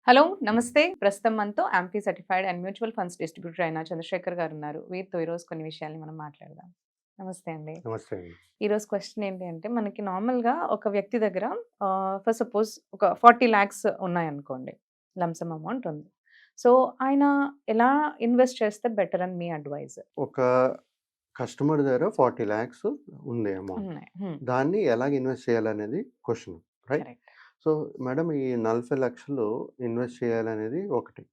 Hello! నమస్తే. ప్రస్తుతం మనతో amphi certified and mutual funds distributor అయిన చంద్రశేఖర్ గారున్నారు. వీరితో ఈరోజు కొన్ని విషయాల్ని మనం మాట్లాడదాం. నమస్తే అండి. నమస్తే అండి. ఈరోజు క్వెషన్ ఏంటి అంటే, మనకి నార్మల్‌గా ఒక వ్యక్తి దగ్గర ఫర్ సపోజ్ ఒక 40,00,000 ఉన్నాయనుకోండి. లంప్ సమ్ అమౌంట్ ఉంది. సో, ఆయన ఎలా ఇన్వెస్ట్ చేస్తే బెటర్ అని మీ అడ్వైస్? ఒక కస్టమర్ దగ్గర 40,00,000 ఉంది అమౌంట్. ఉన్నాయి. హ్మ్. దాన్ని ఎలాగ ఇన్వెస్ట్ చేయాలనేది question. Right? Correct. So, madam ఈ 40,00,000 ఇన్వెస్ట్ చేయాలనేది ఒకటి.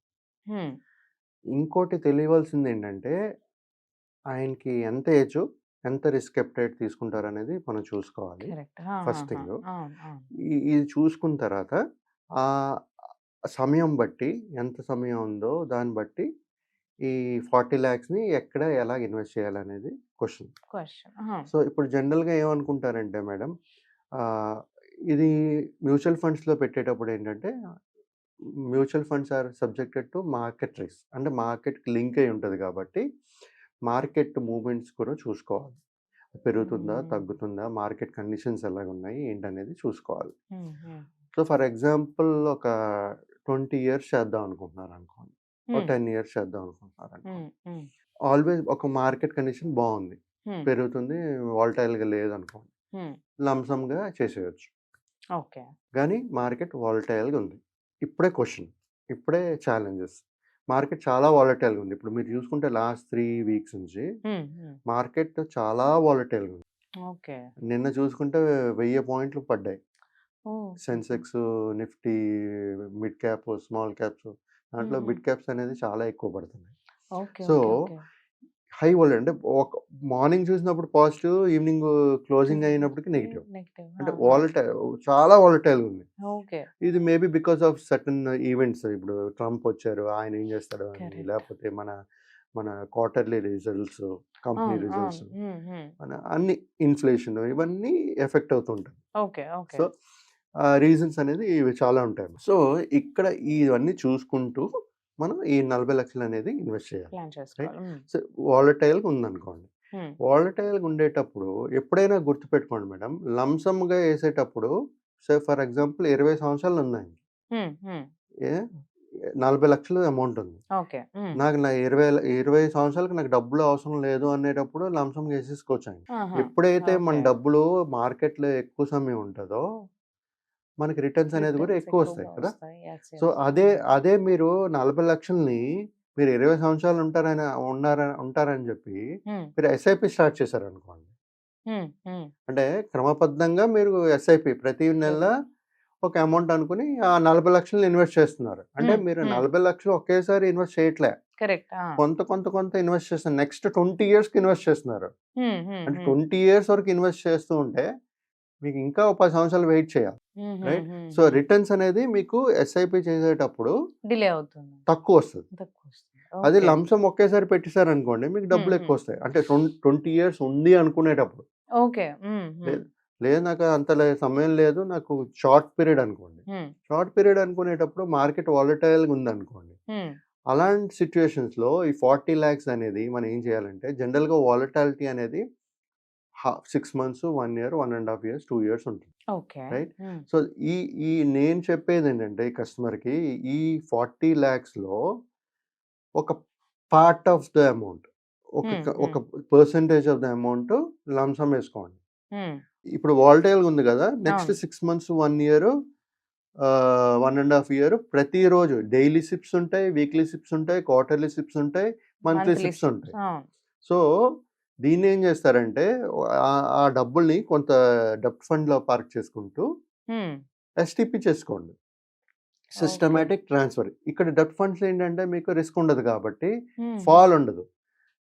హ్మ్. ఇంకోటి తెలియవలసిందేంటంటే, ఆయనకి ఎంత ఏజు, ఎంత రిస్క్ అపెటైట్ తీసుకుంటారనేది మనం చూసుకోవాలి. కరెక్ట్. First thing. అవును. అవును. ఇది చూసుకున్న తర్వాత ఆహ్, సమయం బట్టి ఎంత సమయం ఉందో దాన్ని బట్టి ఈ 40,00,000ని ఎక్కడ ఎలాగ ఇన్వెస్ట్ చేయాలనేది క్వెషన్. క్వెషన్. సో, ఇప్పుడు జనరల్‌గా ఏమనుకుంటారంటే మేడం, ఆహ్, ఇది మ్యూచువల్ ఫండ్స్‌లో పెట్టేటప్పుడు ఏంటంటే, mutual funds are subjected to market risk. అంటే మార్కెట్‌కి లింక్ అయ్యి ఉంటది కాబట్టి, మార్కెట్ మూవ్‌మెంట్స్ కూడా చూసుకోవాలి. పెరుగుతుందా? హ్మ్. తగ్గుతుందా? మార్కెట్ కండిషన్స్ ఎలాగున్నాయి? ఏంటనేది చూసుకోవాలి. హ్మ్. హ్మ్. సో, ఫర్ ఎగ్జాంపుల్ ఒక 20 ఇయర్స్ చేద్దాం అనుకుంటున్నారనుకోండి. ఓ హ్మ్. 10 ఇయర్స్ చేద్దాం అనుకుంటున్నారనుకోండి. హ్మ్. హ్మ్. ఆల్వేస్ ఒక మార్కెట్ కండిషన్ బావుంది. హ్మ్. పెరుగుతుంది. వాలటైల్‌గా లేదనుకోండి. హ్మ్. లంప్ సమ్‌గా చేసేయొచ్చు. ఓకే. గానీ మార్కెట్ వాలటైల్‌గా ఉంది. ఇప్పుడే క్వెషన్. ఇప్పుడే ఛాలెంజెస్. మార్కెట్ చాలా వాలటైల్‌గా ఉంది. ఇప్పుడు మీరు చూసుకుంటే లాస్ట్ 3 వీక్స్ నుంచి హ్మ్. హ్మ్. మార్కెట్ చాలా వాలటైల్‌గా ఉంది. ఓకే. నిన్న చూసుకుంటే 1000 పాయింట్లు పడ్డాయి. ఓహ్! హుహు. Sensex, Nifty, mid cap, small caps దాంట్లో హుహు. మిడ్ క్యాప్స్ అనేది చాలా ఎక్కువ పడుతున్నాయి. Okay. So, okay. Okay. High volt అంటే ఒక మార్నింగ్ చూసినప్పుడు పాజిటివ్, ఈవినింగ్ క్లోజింగ్ అయినప్పటికి చూస్తే నెగెటివ్. నెగెటివ్. అంటే ఆ! చాలా వాలటైల్‌గా ఉంది. ఓకే. ఇది maybe because of certain events. ఇప్పుడు ట్రంప్ వచ్చారు. ఆయన ఏం చేస్తాడో అని, కరెక్ట్. లేకపోతే మన మన క్వార్టర్లీ రిజల్ట్స్, కంపెనీ అవును. అవును. రిజల్ట్స్, హ్మ్. హ్మ్. మన అన్ని ఇన్‌ఫ్లేషన్ ఇవన్నీ ఎఫెక్ట్ అవుతుంటాయి. ఓకే. ఓకే. సో, రీజన్స్ అనేది ఇవి చాలా ఉంటాయి. సో, ఇక్కడ ఇవన్నీ చూసుకుంటూ మనం ఈ 40,00,000 అనేది ఇన్వెస్ట్ చేయాలి. Plan right? చేసుకోవాలి. హ్మ్. సో, వాలటైల్‌గా ఉందనుకోండి. హ్మ్. వాలటైల్‌గా ఉండేటప్పుడు ఎప్పుడైనా గుర్తుపెట్టుకోండి మేడం. లంప్ సమ్‌గా ఏసేటప్పుడు ఫర్ ఎగ్జాంపుల్ 20 సంవత్సరాలు ఉన్నాయండి. హ్మ్. హ్మ్. ఏ 40,00,000 అమౌంట్ ఉంది. ఓకే. హ్మ్. నాకు నా 20 సంవత్సరాలకు నాకు డబ్బులు అవసరం లేదు అనేటప్పుడు లంప్ సమ్‌గా ఏసేసుకోవచ్చండి. ఆహా! ఎప్పుడైతే మన ఓకే. డబ్బులు మార్కెట్‌లో ఎక్కువ సమయం ఉంటదో, మనకి రిటర్న్స్ అనేది కూడా రిటర్న్స్ ఎక్కువొస్తాయి ఎక్కువగా కదా! వస్తాయి. యెస్. So, yes. అదే అదే మీరు 40,00,000ని మీరు 20 సంవత్సరాలు ఉంటారని చెప్పి హ్మ్. మీరు ఎస్ఐపి స్టార్ట్ చేశారనుకోండి. హ్మ్. హ్మ్. అంటే క్రమబద్ధంగా మీరు ఎస్ఐపి ప్రతి నెల ప్రతి ఒక అమౌంట్ అనుకుని ఆ 40,00,000 ఇన్వెస్ట్ చేస్తున్నారు. అంటే హ్మ్. మీరు హ్మ్. 40,00,000 ఒకేసారి ఇన్వెస్ట్ చేయట్లే. కరెక్ట్. ఆ! కొంత ఇన్వెస్ట్ చేస్తున్నారు. నెక్స్ట్ 20 ఇయర్స్‌కి ఇన్వెస్ట్ చేస్తున్నారు. హ్మ్. హ్మ్. అంటే హ్మ్. 20 ఇయర్స్ వరకు ఇన్వెస్ట్ చేస్తూ ఉంటే మీకు ఇంకా ఓ 10 సంవత్సరాలు వెయిట్ చేయాలి. రైట్? సో, హుహుహుహు. రిటర్న్స్ అనేది మీకు ఎస్ఐపి చేసేటప్పుడు డిలే అవుతుంది. తక్కువొస్తది. తక్కువొస్తుంది. అదే ఓకే. లంప్ సమ్ ఒకేసారి పెట్టేసారనుకోండి మీకు హ్మ్. హ్మ్. డబ్బులెక్కువొస్తాయి. అంటే 20 ఇయర్స్ ఉంది అనుకునేటప్పుడు. ఓకే. హ్మ్. హ్మ్. లేదు లేదు నాకు అంత సమయం లేదు. నాకు షార్ట్ పీరియడ్ అనుకోండి. హ్మ్. షార్ట్ పీరియడ్ అనుకునేటప్పుడు మార్కెట్ వాలటైల్‌గా ఉందనుకోండి. హ్మ్. అలాంటి సిట్యుయేషన్స్‌లో ఈ 40,00,000 అనేది మనం ఏం చేయాలంటే జనరల్‌గా వాలటాలిటీ అనేది 6 మంత్స్, 1 ఇయర్, 1 ½ ఇయర్స్, 2 ఇయర్స్ ఉంటుంది. ఓకే. రైట్? హ్మ్. సో, ఈ ఈ నేను చెప్పేదేంటంటే ఈ కస్టమర్‌కి ఈ 40,00,000లో ఒక పార్ట్ ఆఫ్ ద అమౌంట్ హ్మ్. హ్మ్. ఒక percentage of the amount lump sum ఏసుకోండి. హ్మ్. ఇప్పుడు వాలటైల్‌గా ఉంది గదా! నెక్స్ట్ అవును. 6 మంత్స్, 1 ఇయర్, 1 ½ ఇయర్ ప్రతిరోజు డైలీ సిప్స్ ఉంటాయి, వీక్లీ సిప్స్ ఉంటాయి, క్వార్టర్లీ సిప్స్ ఉంటాయి, మంత్లీ మంత్లీ సిప్స్ సిప్స్. ఉంటాయి. అవును. సో, దీన్నేం జేస్తారంటే ఆ డబ్బుల్ని కొంత డెబ్ట్ ఫండ్‌లో పార్క్ చేసుకుంటూ హ్మ్. ఎస్‌టిపి చేసుకోండి. ఓకే. Systematic transfer. ఇక్కడ డెబ్ట్ ఫండ్స్ ఏంటంటే మీకు రిస్క్ ఉండదు కాబట్టి హ్మ్. హ్మ్. ఫాల్ ఉండదు.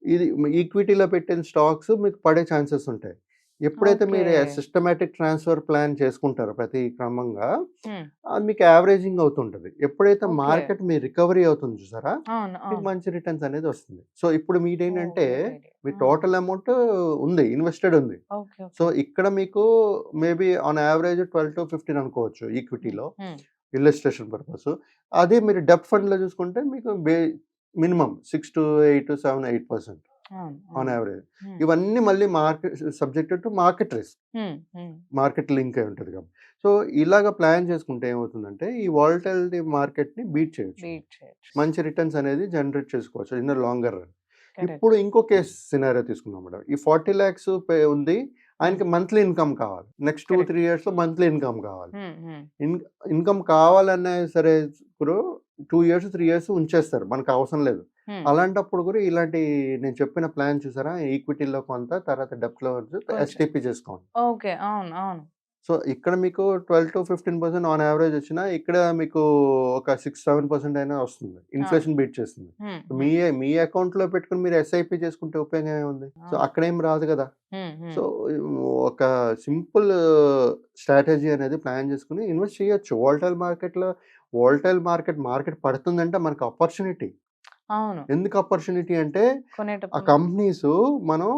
ఇది ఈక్విటీలో పెట్టిన స్టాక్స్ మీకు పడే ఛాన్సెస్ ఉంటాయి. ఎప్పుడైతే ఓకే. మీరు సిస్టమాటిక్ ట్రాన్స్‌ఫర్ ప్లాన్ చేసుకుంటారో ప్రతి క్రమంగా హ్మ్. అది మీకు యావరేజింగ్ అవుతుంటది. ఎప్పుడైతే ఓకే. మార్కెట్ మీ రికవరీ అవుతుంది చూసారా? అవును. మీకు అవును. మంచి రిటర్న్స్ అనేది వస్తుంది. సో, ఇప్పుడు ఓహ్! మీరేంటంటే గ్రేట్ ఐడియా. మీ ఆ! టోటల్ అమౌంట్ ఉంది. ఇన్వెస్టెడ్ ఉంది. ఓకే. So, okay. ఇక్కడ మీకు మేబీ ఆన్ యావరేజ్ 12-15 అనుకోవచ్చు హ్మ్. ఈక్విటీలో. హ్మ్. Illustration purpose. అదే మీరు డెబ్ట్ ఫండ్‌లో చూసుకుంటే మీకు మినిమమ్ 6-8, 7, 8%. అవును. ఆన్ అవును. యావరేజ్. హ్మ్. ఇవన్నీ మళ్ళీ సబ్జెక్టెడ్ టు మార్కెట్ రిస్క్. హ్మ్. హ్మ్. మార్కెట్ లింక్ అయి ఉంటది కాబట్టి. సో, ఇలాగ ప్లాన్ చేసుకుంటే ఏమవుతుందంటే, ఈ వాలటాలిటీ మార్కెట్‌ని బీట్ చేయొచ్చు. బీట్ చేయొచ్చు. మంచి రిటర్న్స్ అనేది జనరేట్ చేసుకోవచ్చు in the longer run. Correct. ఇప్పుడు ఇంకో కేస్ సినారియో తీసుకుందాం మేడం. ఈ 40,00,000 ఉంది. హ్మ్. ఆయనకి మంత్లీ ఇన్‌కమ్ కావాలి. Next 2, correct. 3 ఇయర్స్‌లో మంత్లీ ఇన్‌కమ్ కావాలి. హ్మ్. హ్మ్. ఇన్ ఇన్‌కమ్ కావాలన్నా సరే ఇప్పుడు 2 ఇయర్స్, 3 ఇయర్స్ ఉంచేస్తారు. మనకు అవసరం లేదు. హ్మ్. అలాంటప్పుడు కూడా ఇలాంటి నేను చెప్పిన ప్లాన్ చూసారా? ఈక్విటీలో కొంత, తర్వాత డెబ్ట్‌లో కొంచెం. ఎస్‌టిపి చేసుకోండి. ఓకే. అవును. అవును. సో, ఇక్కడ మీకు 12-15% ఆన్ యావరేజ్ వచ్చినా, ఇక్కడ మీకు ఒక 6-7% అయినా వస్తుంది. అవును. ఇన్‌ఫ్లేషన్ బీట్ చేస్తుంది. హ్మ్. మీ హ్మ్. మీ అకౌంట్‌లో పెట్టుకొని మీరు ఎస్ఐపి చేసుకుంటే ఉపయోగం ఏముంది? సో, అవును. అక్కడేం రాదు కదా! హ్మ్. హ్మ్. సో, ఒక సింపుల్ స్ట్రాటజీ అనేది ప్లాన్ చేసుకొని ఇన్వెస్ట్ చేయొచ్చు. వోలటైల్ మార్కెట్ పడుతుందంటే మనకు ఆపర్చునిటీ. అవును. ఎందుకు ఆపర్చునిటీ అంటే, ఆ కొనేటప్పుడు కంపెనీసు మనం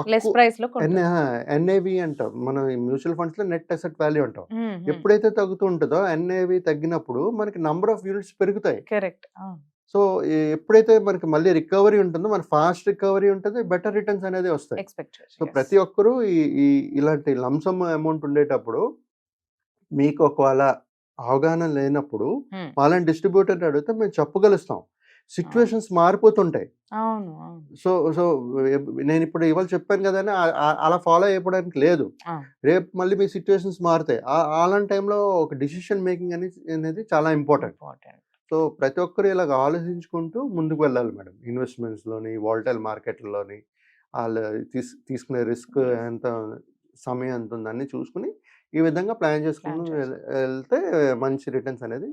లెస్ తక్కువ ప్రైస్‌లో కొంటున్నాం. ఎన్ఏవి అంటాం. మనం ఈ మ్యూచువల్ ఫండ్స్‌లో నెట్ అసెట్ వాల్యూ అంటాం. హ్మ్. హ్మ్. ఎప్పుడైతే తగ్గుతూ ఉంటదో ఎన్ఏవి తగ్గినప్పుడు మనకి నంబర్ ఆఫ్ యూనిట్స్ పెరుగుతాయి. కరెక్ట్. అవును. సో, ఎప్పుడైతే మనకి మళ్ళీ రికవరీ ఉంటుందో, మన ఫాస్ట్ రికవరీ ఉంటది. బెటర్ రిటర్న్స్ అనేది వస్తాయి. ఎక్స్‌పెక్ట్ చేయొచ్చు. So, yes. ప్రతి ఒక్కరు ఈ ఈ ఇలాంటి లంప్ సమ్ అమౌంట్ ఉండేటప్పుడు మీకు ఒకవేళ అవగాహన లేనప్పుడు హ్మ్. వాళ్ళని డిస్ట్రిబ్యూటర్‌ని అడిగితే మేము చెప్పగలుస్తాం. అవును. సిట్యుయేషన్స్ మారిపోతుంటాయి. అవును. అవును. సో సో నేనిప్పుడు ఇవాళ చెప్పాను కదా అని అలా ఫాలో అయిపోవడానికి లేదు. అవును. రేపు మళ్ళీ మీ సిట్యుయేషన్స్ మారుతాయి. అలాంటి టైంలో ఒక డెసిషన్ మేకింగ్ అనేది చాలా ఇంపార్టెంట్. ఇంపార్టెంట్. సో, ప్రతి ఒక్కరు ఇలాగ ఆలోచించుకుంటూ ముందుకు వెళ్ళాలి మేడం. ఇన్వెస్ట్‌మెంట్స్‌లోని, వాలటైల్ మార్కెట్‌లోని ఆళ్ళు తీసుకునే రిస్క్ ఎంత, సమయం ఎంతుంది అన్నీ చూసుకొని, ఈ విధంగా ప్లాన్ చేసుకొని ప్లాన్ చేసుకో. వెళ్తే మంచి రిటర్న్స్ అనేది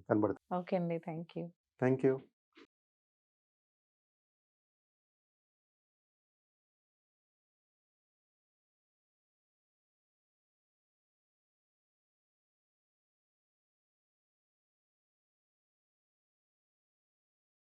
కనబడతాయి. ఓకే అండి. Thank you. Thank you.